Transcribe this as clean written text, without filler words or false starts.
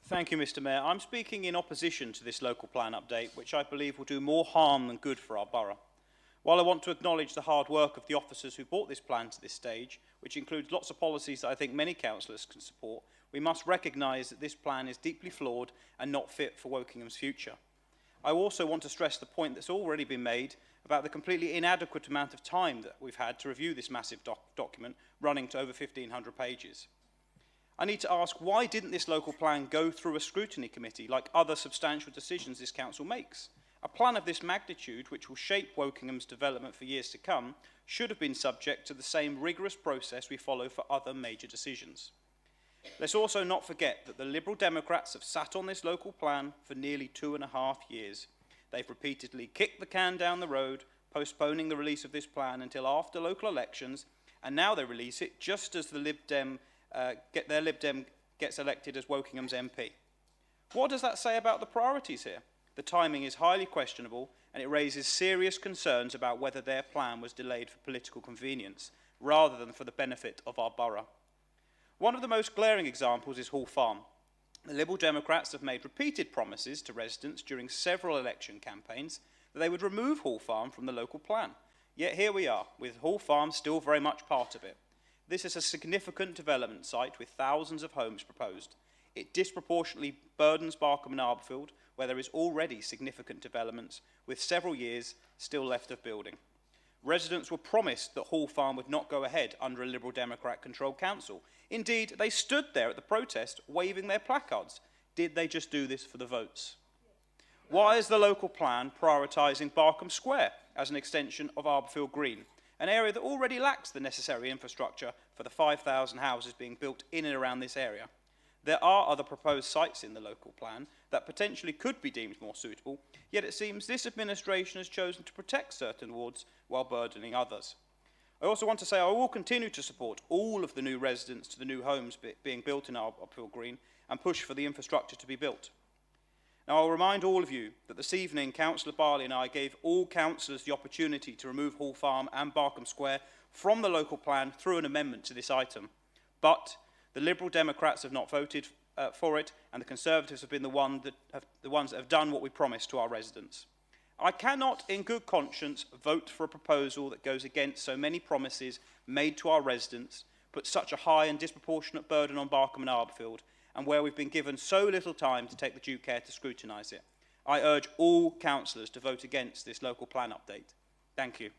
Thank you, Mr Mayor. I'm speaking in opposition to this local plan update, which I believe will do more harm than good for our borough. While I want to acknowledge the hard work of the officers who brought this plan to this stage, which includes lots of policies that I think many councillors can support, we must recognise that this plan is deeply flawed and not fit for Wokingham's future. I also want to stress the point that's already been made about the completely inadequate amount of time that we've had to review this massive document, running to over 1,500 pages. I need to ask, why didn't this local plan go through a scrutiny committee like other substantial decisions this council makes? A plan of this magnitude, which will shape Wokingham's development for years to come, should have been subject to the same rigorous process we follow for other major decisions. Let's also not forget that the Liberal Democrats have sat on this local plan for nearly 2.5 years. They've repeatedly kicked the can down the road, postponing the release of this plan until after local elections, and now they release it just as the Lib Dem gets elected as Wokingham's MP. What does that say about the priorities here? The timing is highly questionable, and it raises serious concerns about whether their plan was delayed for political convenience, rather than for the benefit of our borough. One of the most glaring examples is Hall Farm. The Liberal Democrats have made repeated promises to residents during several election campaigns that they would remove Hall Farm from the local plan. Yet here we are, with Hall Farm still very much part of it. This is a significant development site with thousands of homes proposed. It disproportionately burdens Barkham and Arborfield, where there is already significant developments, with several years still left of building. Residents were promised that Hall Farm would not go ahead under a Liberal Democrat-controlled council. Indeed, they stood there at the protest waving their placards. Did they just do this for the votes? Why is the local plan prioritising Barkham Square as an extension of Arborfield Green, an area that already lacks the necessary infrastructure for the 5,000 houses being built in and around this area? There are other proposed sites in the local plan that potentially could be deemed more suitable, yet it seems this administration has chosen to protect certain wards while burdening others. I also want to say I will continue to support all of the new residents to the new homes being built in Arborfield Green and push for the infrastructure to be built. Now, I'll remind all of you that this evening, Councillor Barley and I gave all councillors the opportunity to remove Hall Farm and Barkham Square from the local plan through an amendment to this item. But the Liberal Democrats have not voted for it, and the Conservatives have been the ones that have done what we promised to our residents. I cannot, in good conscience, vote for a proposal that goes against so many promises made to our residents, put such a high and disproportionate burden on Barkham and Arborfield, and where we've been given so little time to take the due care to scrutinise it. I urge all councillors to vote against this local plan update. Thank you.